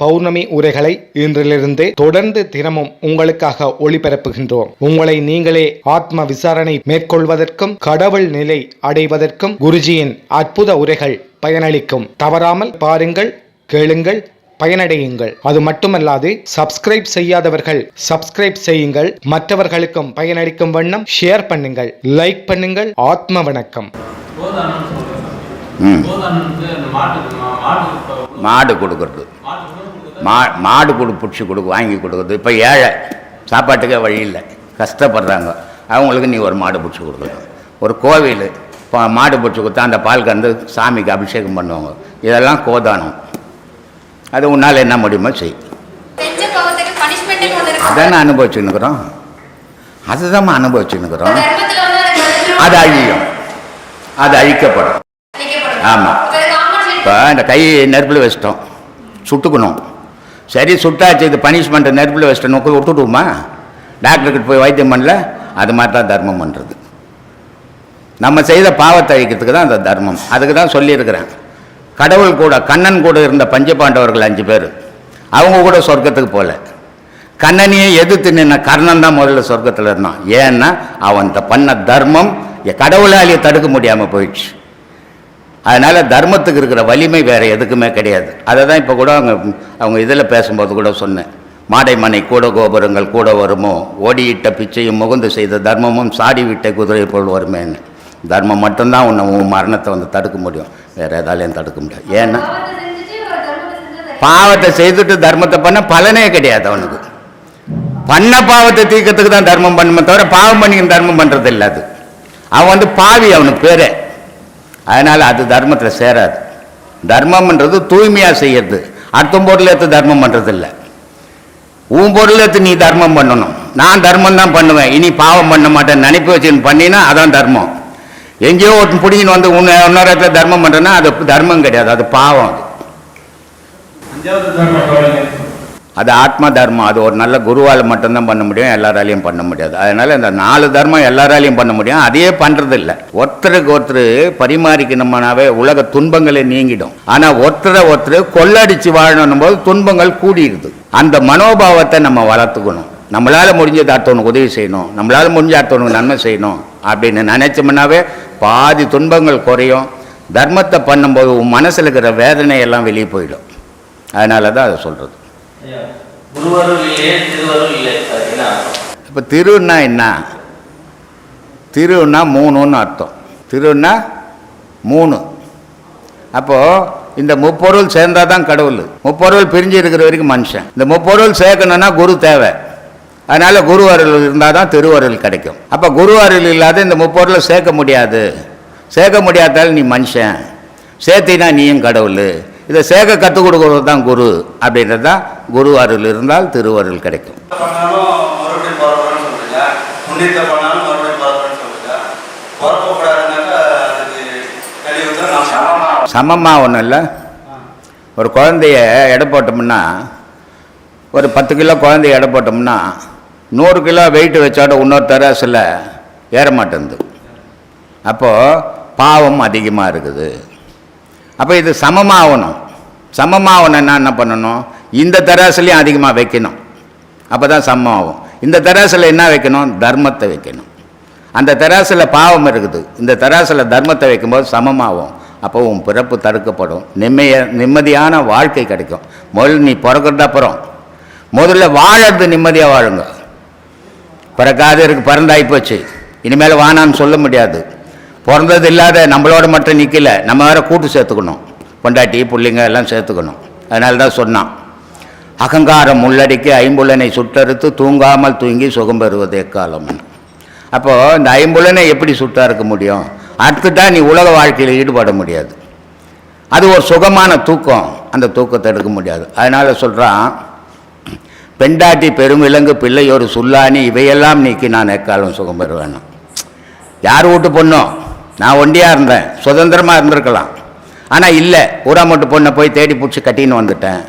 பௌர்ணமி உரைகளை இன்றிலிருந்து தொடர்ந்து தினமும் உங்களுக்காக ஒளிபரப்புகின்றோம். உங்களை நீங்களே ஆத்ம விசாரணை மேற்கொள்வதற்கும் கடவுள் நிலை அடைவதற்கும் குருஜியின் அற்புத உரைகள் பயனளிக்கும். தவறாமல் பாருங்கள், கேளுங்கள், பயனடையுங்கள். அது மட்டுமல்லாது சப்ஸ்கிரைப் செய்யாதவர்கள் சப்ஸ்கிரைப் செய்யுங்கள். மற்றவர்களுக்கும் பயனளிக்கும் வண்ணம் ஷேர் பண்ணுங்கள், லைக் பண்ணுங்கள். ஆத்ம வணக்கம். மாடு கொடுக்கறது, மாடு பிடிச்சி வாங்கி கொடுக்குறது. இப்போ ஏழை சாப்பாட்டுக்கே வழி இல்லை, கஷ்டப்படுறாங்க. அவங்களுக்கு நீ ஒரு மாடு பிடிச்சி கொடுக்கணும். ஒரு கோவில் இப்போ மாடு பிடிச்சி கொடுத்தா அந்த பால் கறந்து சாமிக்கு அபிஷேகம் பண்ணுவாங்க. இதெல்லாம் கோதானம். அது உன்னால் என்ன முடியுமோ செய். அதானே அனுபவிச்சுன்னுக்குறோம், அதுதான் அனுபவிச்சுன்னுக்குறோம். அது அழியும், அது அழிக்கப்படும். ஆமாம். இப்போ இந்த கை நெருப்பில் வச்சிட்டோம், சுட்டுக்கணும். சரி, சுட்டாச்சு, இது பனிஷ்மெண்ட்டை நெருப்பில் வச்சிட்டோம், போய் விட்டுடுவோமா? டாக்டர்கிட்ட போய் வைத்தியம் பண்ணல. அது மாதிரி தான் தர்மம் பண்ணுறது. நம்ம செய்த பாவத்தை அழிக்கிறதுக்கு தான் அந்த தர்மம். அதுக்கு தான் சொல்லியிருக்கிறேன். கடவுள் கூட, கண்ணன் கூட இருந்த பஞ்சபாண்டவர்கள் 5 பேர், அவங்க கூட சொர்க்கத்துக்கு போகல. கண்ணனையே எதிர்த்து நின்ன கர்ணன் தான் முதல்ல சொர்க்கத்தில் இருந்தான். ஏன்னா அவன் பண்ண தர்மம் கடவுளாலேயே தடுக்க முடியாமல் போயிடுச்சு. அதனால் தர்மத்துக்கு இருக்கிற வலிமை வேறு எதுக்குமே கிடையாது. அதை தான் இப்போ கூட அவங்க இதில் பேசும்போது கூட சொன்னேன். மாடை மனை கூட கோபுரங்கள் கூட வருமோ, ஓடியிட்ட பிச்சையும் முகுந்து செய்த தர்மமும் சாடி விட்ட குதிரை போல் வருமேன்னு. தர்மம் மட்டும்தான் உன் மரணத்தை தடுக்க முடியும், வேறு எதாலையும் தடுக்க முடியாது. ஏன்னா பாவத்தை செய்துட்டு தர்மத்தை பண்ண பலனே கிடையாது. அவனுக்கு பண்ண பாவத்தை தீர்க்கறதுக்கு தான் தர்மம் பண்ணுமே தவிர பாவம் பண்ணி தர்மம் பண்ணுறது இல்லை. அது அவன் பாவி, அவனுக்கு பேரே. அதனால் அது தர்மத்தில் சேராது. தர்மம்ன்றது தூய்மையாக செய்யறது. அடுத்த பொருள் எடுத்து தர்மம் பண்ணுறது இல்லை. உன் பொருள் எடுத்து நீ தர்மம் பண்ணணும். நான் தர்மம் தான் பண்ணுவேன், இனி பாவம் பண்ண மாட்டேன் நினைப்பு வச்சுன்னு பண்ணினா அதான் தர்மம். எங்கேயோ ஒரு பிடிங்கின்னு இன்னொரு இடத்துல தர்மம் பண்ணுறேன்னா அது தர்மம் கிடையாது, அது பாவம். அது ஆத்ம தர்மம். அது ஒரு நல்ல குருவால் மட்டும்தான் பண்ண முடியும், எல்லாராலையும் பண்ண முடியாது. அதனால் இந்த 4 தர்மம் எல்லாராலையும் பண்ண முடியும், அதையே பண்ணுறது இல்லை. ஒருத்தருக்கு ஒருத்தர் பரிமாறிக்கணும்னாவே உலக துன்பங்களே நீங்கிடும். ஆனால் ஒருத்தரை கொள்ளடிச்சு வாழணும் போது துன்பங்கள் கூடிடுது. அந்த மனோபாவத்தை நம்ம வளர்த்துக்கணும். நம்மளால் முடிஞ்சது அடுத்தவனுக்கு உதவி செய்யணும், நம்மளால் முடிஞ்ச அடுத்தவனுக்கு நன்மை செய்யணும் அப்படின்னு நினைச்சோம்னாவே பாதி துன்பங்கள் குறையும். தர்மத்தை பண்ணும்போது உன் மனசில் இருக்கிற வேதனையெல்லாம் வெளியே போயிடும். அதனால தான் அதை சொல்கிறது. இப்போ திருன்னா என்ன? திருன்னா 3ன்னு அர்த்தம். திருன்னா 3. அப்போது இந்த முப்பொருள் சேர்ந்தால் தான் கடவுள். முப்பொருள் பிரிஞ்சு இருக்கிற வரைக்கும் மனுஷன். இந்த முப்பொருள் சேர்க்கணுன்னா குரு தேவை. அதனால் குரு அருள் இருந்தால் தான் திருவருள் கிடைக்கும். அப்போ குரு அருள் இல்லாத இந்த முப்பொருளை சேர்க்க முடியாது. சேர்க்க முடியாதால் நீ மனுஷன், சேர்த்தினா நீயும் கடவுள். இதை சேர்க்க கற்றுக் கொடுக்கறது தான் குரு. அப்படின்றது தான் குரு அருள் இருந்தால் திருவருள் கிடைக்கும். சமமாக ஒன்றும் இல்லை. ஒரு குழந்தைய எடை போட்டோம்னா, ஒரு 10 கிலோ குழந்தைய எடை போட்டோம்னா 100 கிலோ வெயிட் வச்சோட இன்னொரு தராசில் ஏற மாட்டேங்குது. அப்போது பாவம் அதிகமாக இருக்குது. அப்போ இது சமமாகணும். சமமாகணும்னா என்ன பண்ணணும்? இந்த தராசுலையும் அதிகமாக வைக்கணும், அப்போ தான் சமமாகும். இந்த தராசில் என்ன வைக்கணும்? தர்மத்தை வைக்கணும். அந்த தராசில் பாவம் இருக்குது, இந்த தராசில் தர்மத்தை வைக்கும்போது சமமாகும். அப்போ உன் பிறப்பு தடுக்கப்படும், நிம்மதியான வாழ்க்கை கிடைக்கும். முதல்ல நீ பிறக்கிறது அப்புறம் முதல்ல வாழறது நிம்மதியாக வாழுங்க. பிறக்காது இருக்கு, பிறந்தாகி போச்சு, இனிமேல் வானான்னு சொல்ல முடியாது. பிறந்தது இல்லாத நம்மளோட மட்டும் நிற்கல, நம்ம வேறு கூட்டு சேர்த்துக்கணும், பொண்டாட்டி பிள்ளைங்க எல்லாம் சேர்த்துக்கணும். அதனால தான் சொன்னான், அகங்காரம் உள்ளடிக்கு 5 சுட்டறுத்து தூங்காமல் தூங்கி சுகம் பெறுவது எக்காலம். அப்போது இந்த 5 எப்படி சுட்டாக இருக்க முடியும்? அடுத்துட்டா நீ உலக வாழ்க்கையில் ஈடுபட முடியாது. அது ஒரு சுகமான தூக்கம், அந்த தூக்கத்தை எடுக்க முடியாது. அதனால் சொல்கிறான், பெண்டாட்டி பெருமிலங்கு பிள்ளை ஒரு சுல்லானி இவையெல்லாம் நீக்கி நான் எக்காலம் சுகம் பெறுவேன். யார் வீட்டு பொண்ணும்? நான் ஒண்டியாக இருந்தேன், சுதந்திரமாக இருந்திருக்கலாம். ஆனால் இல்லை, ஊராமட்டு பொண்ணை போய் தேடி பிடிச்சி கட்டின்னு வந்துட்டேன்.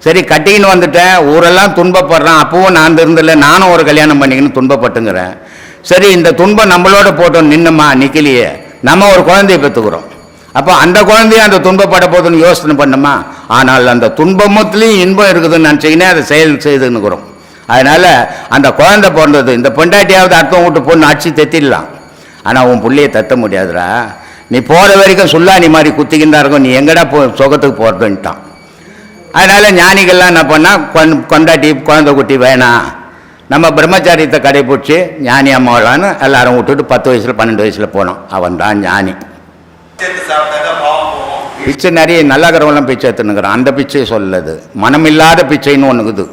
சரி, கட்டின்னு வந்துட்டேன், ஊரெல்லாம் துன்பப்படுறான். அப்பவும் நான் இருந்தில்ல, நானும் ஒரு கல்யாணம் பண்ணிக்கின்னு துன்பப்பட்டுங்கிறேன். சரி, இந்த துன்பம் நம்மளோட போட்டோம், நின்னுமா நிற்கலையே, நம்ம ஒரு குழந்தைய பெற்றுக்கிறோம். அப்போ அந்த குழந்தையும் அந்த துன்பப்பட போதுன்னு யோசனை பண்ணுமா? ஆனால் அந்த துன்பமத்துலேயும் இன்பம் இருக்குதுன்னு நினச்சிக்கினே அதை செய்துன்னுக்குறோம். அதனால் அந்த குழந்தை பிறந்தது, இந்த பொண்டாட்டியாவது அர்த்தம் விட்டு பொண்ணு அடிச்சு தெத்திடலாம், ஆனால் உன் பிள்ளையை தத்த முடியாதுடா. நீ போகிற வரைக்கும் சுல்லானி மாதிரி குத்திக்கின்னு தான் இருக்கும், நீ எங்கடா சுகத்துக்கு போகிறதுன்ட்டான். அதனால் ஞானிகள்லாம் என்ன பண்ணால் கொண்டாட்டி குழந்தை குட்டி வேணாம், நம்ம பிரம்மச்சாரியத்தை கடைபிடிச்சி ஞானி அம்மாவலான்னு எல்லாரும் விட்டுட்டு 10 வயசில் 12 வயசில் போனோம். அவன் தான் ஞானி. பிச்சை நிறைய நல்லாக்கிறவங்களாம் பிச்சை எடுத்துன்னுக்குறான். அந்த பிச்சையை சொல்லது மனமில்லாத பிச்சைன்னு ஒன்றுக்குது.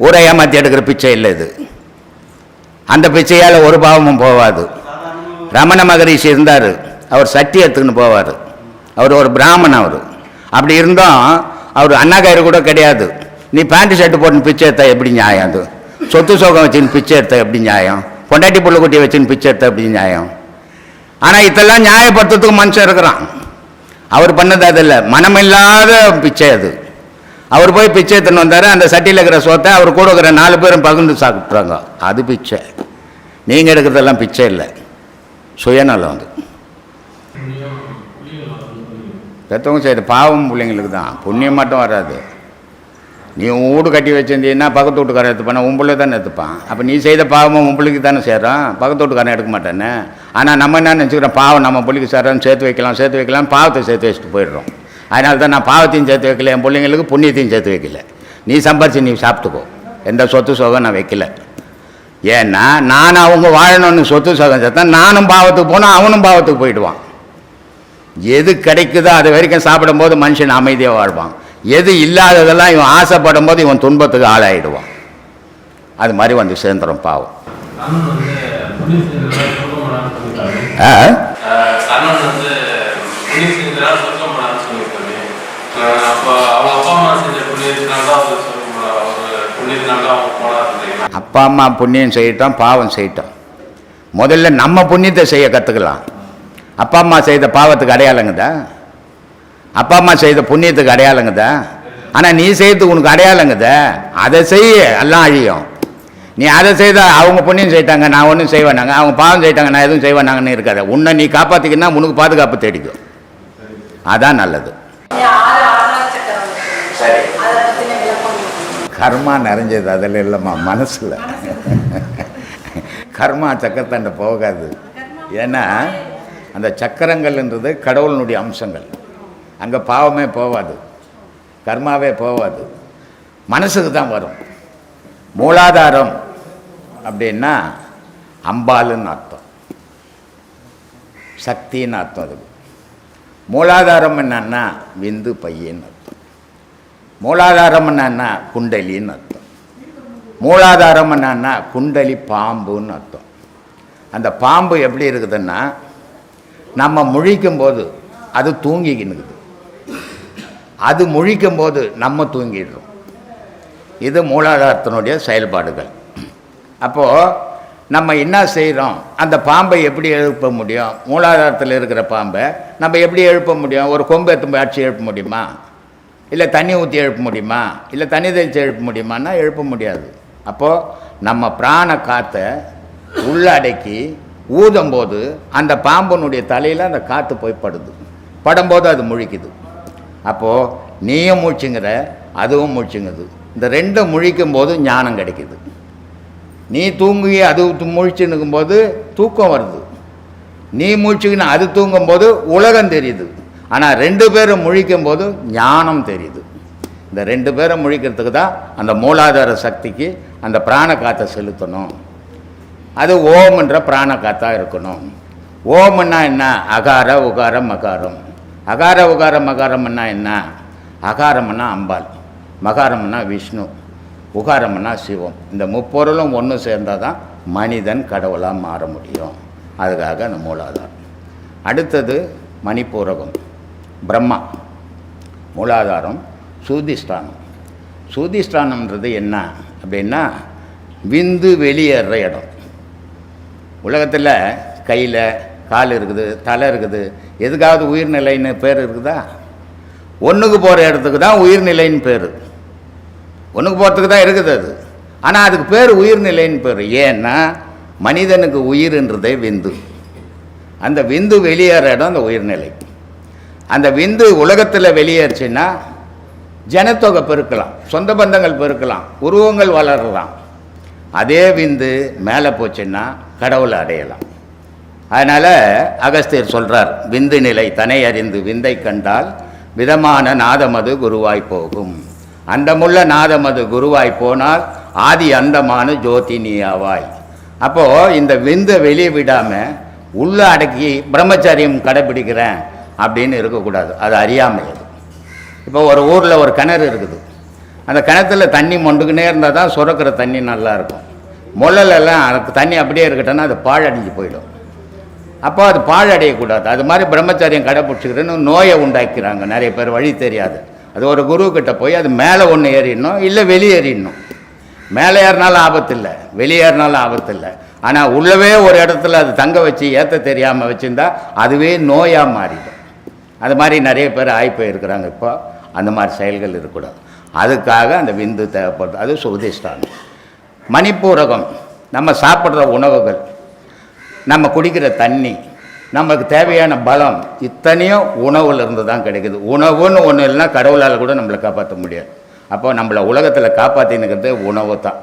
ஊரை ஏமாற்றி எடுக்கிற பிச்சை இல்லை இது. அந்த பிச்சையால் ஒரு பாவமும் போகாது. ரமண மகரிஷி இருந்தார், அவர் சட்டி எடுத்துக்கின்னு போவார். அவர் ஒரு பிராமணன். அவர் அப்படி இருந்தோம், அவர் அண்ணாக்காயிறு கூட கிடையாது. நீ பேண்ட் ஷர்ட்டு போட்டுன்னு பிச்சை எடுத்தா எப்படி நியாயம்? அது சொத்து சோகம் வச்சுன்னு பிச்சை எடுத்தா எப்படி நியாயம்? பொண்டாட்டி புள்ள குட்டியை வச்சுன்னு பிச்சை எடுத்தா எப்படி நியாயம்? ஆனால் இதெல்லாம் நியாயப்படுத்துறதுக்கு மனுஷன் இருக்கிறான். அவர் பண்ணது அது இல்லை, மனமில்லாத பிச்சை அது. அவர் போய் பிச்சை எடுத்துன்னு வந்தார். அந்த சட்டியில் இருக்கிற சோத்தை அவர் கூட இருக்கிற 4 பேரும் பகிர்ந்து சாப்பிட்றாங்க. அது பிச்சை. நீங்கள் எடுக்கிறதெல்லாம் பிச்சை இல்லை, சுயநலம். அது பெற்றவங்க செய்கிற பாவம் பிள்ளைங்களுக்கு தான், புண்ணியம் மட்டும் வராது. நீ உன் வீடு கட்டி வச்சிருந்தீங்கன்னா பக்கத்து வீட்டுக்காரன் எடுத்துப்பானா? உன் பிள்ளை தானே எடுத்துப்பான். அப்போ நீ செய்த பாவமும் உன் பிள்ளைக்கு தானே சேரும், பக்கத்து வீட்டுக்காரன் எடுக்க மாட்டானே. ஆனால் நம்ம என்ன நினச்சிக்கிறோம், பாவம் நம்ம பிள்ளைக்கு சேரான்னு சேர்த்து வைக்கலாம் பாவத்தை சேர்த்து வச்சுட்டு போயிடுறோம். அதனால தான் நான் பாவத்தையும் சேர்த்து வைக்கல, என் பிள்ளைங்களுக்கு புண்ணியத்தையும் சேர்த்து வைக்கல. நீ சம்பாரிச்சு நீ சாப்பிட்டுக்கோ, எந்த சொத்து சோகம் நான் வைக்கல. ஏன்னா நான் அவங்க வாழணும்னு சொத்து சோகம் சேர்த்தா நானும் பாவத்துக்கு போனால் அவனும் பாவத்துக்கு போயிடுவான். எது கிடைக்குதோ அது வரைக்கும் சாப்பிடும்போது மனுஷன் அமைதியாக வாழ்வான். எது இல்லாததெல்லாம் இவன் ஆசைப்படும் போது இவன் துன்பத்துக்கு ஆளாயிடுவான். அது மாதிரி வந்து சேர்ந்துடும் பாவம். அப்பா அம்மா புண்ணியம் செய்யட்டோம், பாவம் செய்யட்டோம். முதல்ல நம்ம புண்ணியத்தை செய்ய கற்றுக்கலாம். அப்பா அம்மா செய்த பாவத்துக்கு அடையாளங்குதா? அப்பா அம்மா செய்த புண்ணியத்துக்கு அடையாளங்குதா? ஆனால் நீ செய்யறதுக்கு உனக்கு அடையாளங்குதா? அதை செய்ய எல்லாம் அழியும். நீ அதை செய்தால் அவங்க புண்ணியம் செய்யிட்டாங்க நான் ஒன்றும் செய்வேனாங்க, அவங்க பாவம் செய்யிட்டாங்க நான் எதுவும் செய்வேனாங்கன்னு இருக்காது. உன்னை நீ காப்பாற்றிக்கினா உனக்கு பாதுகாப்பு தேடிக்கும். அதான் நல்லது. கர்மா நிறைஞ்சது அதில் இல்லைம்மா, மனசில். கர்மா சக்கரத்தாண்ட போகாது. ஏன்னா அந்த சக்கரங்கள்ன்றது கடவுளினுடைய அம்சங்கள். அங்கே பாவமே போகாது, கர்மாவே போகாது, மனசுக்கு தான் வரும். மூலாதாரம் அப்படின்னா அம்பாளுன்னு அர்த்தம், சக்தின்னு அர்த்தம். அதுக்கு மூலாதாரம் என்னன்னா விந்து பையன்னு அர்த்தம். மூலாதாரம் என்னன்னா குண்டலின்னு அர்த்தம். மூலாதாரம் என்னன்னா குண்டலி பாம்புன்னு அர்த்தம். அந்த பாம்பு எப்படி இருக்குதுன்னா நம்ம முழிக்கும்போது அது தூங்கிக்கின்னுக்குது, அது முழிக்கும்போது நம்ம தூங்கிடுறோம். இது மூலாதாரத்தினுடைய செயல்பாடுகள். அப்போது நம்ம என்ன செய்கிறோம், அந்த பாம்பை எப்படி எழுப்ப முடியும்? மூலாதாரத்தில் இருக்கிற பாம்பை நம்ம எப்படி எழுப்ப முடியும்? ஒரு கொம்பு எத்தும்பு அடிச்சு எழுப்ப முடியுமா? இல்லை தண்ணி ஊற்றி எழுப்ப முடியுமா? இல்லை தண்ணி தெளித்து எழுப்ப முடியுமான்னா எழுப்ப முடியாது. அப்போது நம்ம பிராண காற்றை உள்ளடக்கி ஊதும்போது அந்த பாம்பனுடைய தலையில் அந்த காற்று போய் படுது, படும்போது அது முழிக்குது. அப்போது நீயும் முழிச்சுங்கிற, அதுவும் முழிச்சுங்குது. இந்த ரெண்டும் முழிக்கும் போது ஞானம் கிடைக்குது. நீ தூங்கி அது முழிச்சுன்னுக்கும் போது தூக்கம் வருது, நீ முழிச்சுக்கின்னு அது தூங்கும்போது உலகம் தெரியுது. ஆனால் 2 பேரும் முழிக்கும் போது ஞானம் தெரியுது. இந்த 2 பேரும் முழிக்கிறதுக்கு தான் அந்த மூலாதார சக்திக்கு அந்த பிராண காற்றை செலுத்தணும். அது ஓம்ன்ற பிராண காத்தா இருக்கணும். ஓம்னா என்ன? அகார உகாரம் மகாரம். அகார உகாரம் மகாரம்னா என்ன? அகாரம்னா அம்பாள், மகாரம்னா விஷ்ணு, உகாரம்னா சிவம். இந்த முப்பொருளும் ஒன்று சேர்ந்தால் தான் மனிதன் கடவுளாக மாற முடியும். அதுக்காக அந்த மூலாதாரம். அடுத்தது மணிப்பூரகம், பிரம்மா. மூலாதாரம் சூதிஷ்டானம். சூதிஷ்டானம்ன்றது என்ன அப்படின்னா விந்து வெளியேற இடம். உலகத்தில் கையில் கால் இருக்குது, தலை இருக்குது, எதுக்காவது உயிர்நிலைன்னு பேர் இருக்குதா? ஒன்றுக்கு போகிற இடத்துக்கு தான் உயிர்நிலைன்னு பேர். ஒன்றுக்கு போகிறதுக்கு தான் இருக்குது அது, ஆனால் அதுக்கு பேர் உயிர்நிலைன்னு பேர். ஏன்னா மனிதனுக்கு உயிர்ன்றதே விந்து. அந்த விந்து வெளியேற இடம் அந்த உயிர்நிலை. அந்த விந்து உலகத்தில் வெளியேறுச்சுன்னா ஜனத்தொகை பெருக்கலாம், சொந்த பந்தங்கள் பெருக்கலாம், உருவங்கள் வளரலாம். அதே விந்து மேலே போச்சுன்னா கடவுளை அடையலாம். அதனால் அகஸ்தியர் சொல்கிறார், விந்து நிலை தனை அறிந்து விந்தை கண்டால் விதமான நாதமது குருவாய் போகும். அந்தமுள்ள நாதமது குருவாய் போனால் ஆதி அந்தமான ஜோதி நீயாவாய். அப்போது இந்த விந்தை வெளியே விடாமல் உள்ள அடக்கி பிரம்மச்சரியம் கடைப்பிடிக்கிறேன் அப்படின்னு இருக்கக்கூடாது. அது அறியாமை. அது இப்போ ஒரு ஊரில் ஒரு கிணறு இருக்குது. அந்த கிணத்துல தண்ணி மொண்டுக்குன்னே இருந்தால் தான் சுரக்கிற தண்ணி நல்லாயிருக்கும். முள்ளலெல்லாம் அதுக்கு தண்ணி அப்படியே இருக்கட்டோன்னா அது பாழடைஞ்சு போயிடும். அப்போ அது பாழடையக்கூடாது. அது மாதிரி பிரம்மச்சரியம் கடைப்பிடிச்சிக்கிறேன்னு நோயை உண்டாக்கிறாங்க நிறைய பேர், வழி தெரியாது. அது ஒரு குருக்கிட்ட போய் அது மேலே ஒன்று ஏறிடணும், இல்லை வெளியேறிடணும். மேலே ஏறினாலும் ஆபத்து இல்லை, வெளியேறினாலும் ஆபத்து இல்லை. ஆனால் உள்ளவே ஒரு இடத்துல அது தங்க வச்சு ஏற்ற தெரியாமல் வச்சுருந்தா அதுவே நோயாக மாறிடும். அது மாதிரி நிறைய பேர் ஆய்ப்பு இருக்கிறாங்க. இப்போ அந்த மாதிரி செயல்கள் இருக்கக்கூடாது. அதுக்காக அந்த விந்து தேவைப்படுது. அது சுவதிஷ்டானம். மணிப்பூரகம், நம்ம சாப்பிட்ற உணவுகள், நம்ம குடிக்கிற தண்ணி, நமக்கு தேவையான பலம், இத்தனையும் உணவுல இருந்து தான் கிடைக்குது. உணவுன்னு ஒன்று இல்லைன்னா கடவுளால் கூட நம்மளை காப்பாற்ற முடியாது. அப்போ நம்மளை உலகத்தில் காப்பாற்றினுக்கிறது உணவு தான்.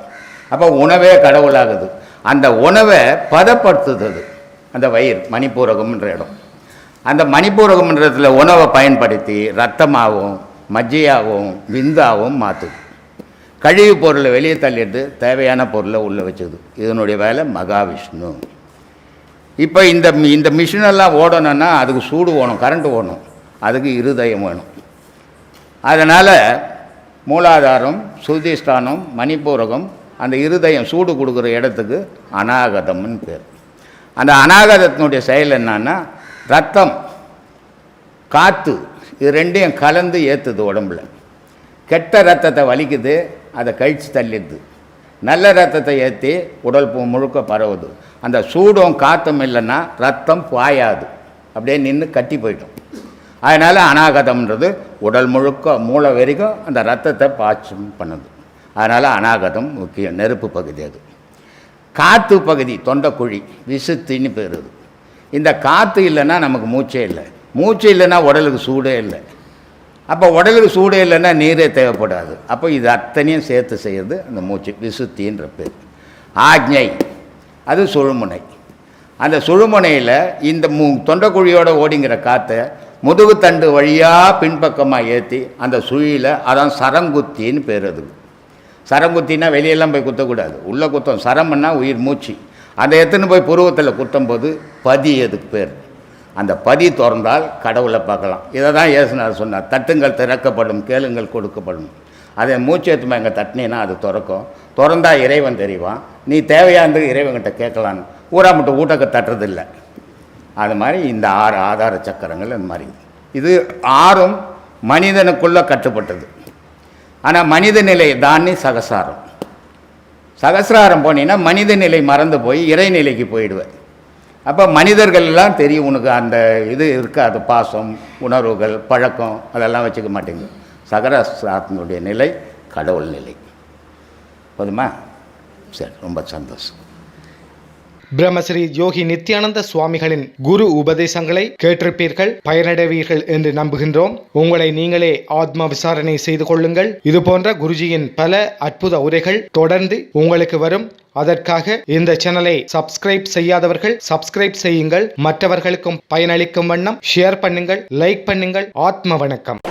அப்போ உணவே கடவுளாகுது. அந்த உணவை பதப்படுத்துது அந்த வயிறு, மணிப்பூரகம்ன்ற இடம். அந்த மணிப்பூரகம்ன்றத்தில் உணவை பயன்படுத்தி ரத்தமாகவும் மஜ்ஜையாகவும் விந்தாகவும் மாற்றுது. கழிவு பொருளை வெளியே தள்ளிட்டு தேவையான பொருளை உள்ளே வச்சுது. இதனுடைய வேலை மகாவிஷ்ணு. இப்போ இந்த மிஷினெல்லாம் ஓடணும்னா அதுக்கு சூடு வேணும், கரண்ட்டு வேணும், அதுக்கு இருதயம் வேணும். அதனால் மூலாதாரம், சுதிஷ்டானம், மணிப்பூரகம், அந்த இருதயம் சூடு கொடுக்குற இடத்துக்கு அநாகதம்னு பேர். அந்த அநாகதத்தினுடைய செயல் என்னன்னா ரத்தம், காற்று, இது ரெண்டையும் கலந்து ஏற்றுது உடம்புல. கெட்ட ரத்தத்தை வலிக்குது, அதை கழித்து தள்ளிடுது. நல்ல ரத்தத்தை ஏற்றி உடல் முழுக்க பரவுது. அந்த சூடும் காற்றும் இல்லைன்னா ரத்தம் பாயாது, அப்படியே நின்று கட்டி போய்டும். அதனால் அநாகதம்ன்றது உடல் முழுக்க மூளை வரைக்கும் அந்த ரத்தத்தை பாய்ச்சும் பண்ணுது. அதனால் அநாகதம் முக்கியம். நெருப்பு பகுதி அது. காற்று பகுதி தொண்டைக்குழி, விசுத்தின்னு பேருது. இந்த காற்று இல்லைன்னா நமக்கு மூச்சே இல்லை, மூச்சு இல்லைன்னா உடலுக்கு சூடே இல்லை. அப்போ உடலுக்கு சூடே இல்லைன்னா நீரே தேவைப்படாது. அப்போ இது அத்தனையும் சேர்த்து செய்கிறது அந்த மூச்சு, விசுத்தின்ற பேர். ஆக்ஞை, அது சுழுமுனை. அந்த சுழுமுனையில் இந்த தொண்டைக்குழியோடு ஓடிங்கிற காற்றை முதுகுத்தண்டு வழியாக பின்பக்கமாக ஏற்றி அந்த சுழியில், அதான் சரங்குத்தின்னு பேர். அதுக்கு சரங்குத்தின்னா வெளியெல்லாம் போய் குத்தக்கூடாது, உள்ளே குத்தம். சரம்னா உயிர் மூச்சு. அதை எடுத்துன்னு போய் புருவத்தில் குத்தும்போது பதி, அதுக்கு பேர். அந்த பதி திறந்தால் கடவுளை பார்க்கலாம். இதை தான் இயேசுநாதர் சொன்னார், தட்டுங்கள் திறக்கப்படும், கேளுங்கள் கொடுக்கப்படும். அதை மூச்சு ஏற்றுமா எங்கே தட்டினீன்னா அது திறக்கும். திறந்தால் இறைவன் தெரிவான். நீ தேவையானது இறைவன்கிட்ட கேட்கலான்னு. ஊரா மட்டும் ஊட்டக்க தட்டுறதில்லை. அது மாதிரி இந்த 6 ஆதார சக்கரங்கள் இந்த மாதிரி. இது 6ம் மனிதனுக்குள்ளே கட்டுப்பட்டது. ஆனால் மனித நிலை தானே சகசாரம். சகசிராரம் போனீங்கன்னா மனித நிலை மறந்து போய் இறைநிலைக்கு போயிடுவேன். அப்போ மனிதர்கள்லாம் தெரியும் உனக்கு அந்த இது இருக்காது, பாசம், உணர்வுகள், பழக்கம், அதெல்லாம் வச்சுக்க மாட்டேங்க. சகசிராரத்தினுடைய நிலை கடவுள் நிலை. போதுமா? சரி, ரொம்ப சந்தோஷம். பிரம்மஸ்ரீ யோகி நித்யானந்த சுவாமிகளின் குரு உபதேசங்களை கேட்டிருப்பீர்கள், பயனடைவீர்கள் என்று நம்புகின்றோம். உங்களை நீங்களே ஆத்ம விசாரணை செய்து கொள்ளுங்கள். இது போன்ற குருஜியின் பல அற்புத உரைகள் தொடர்ந்து உங்களுக்கு வரும். அதற்காக இந்த சேனலை சப்ஸ்கிரைப் செய்யாதவர்கள் சப்ஸ்கிரைப் செய்யுங்கள். மற்றவர்களுக்கும் பயனளிக்கும் வண்ணம் ஷேர் பண்ணுங்கள், லைக் பண்ணுங்கள். ஆத்ம வணக்கம்.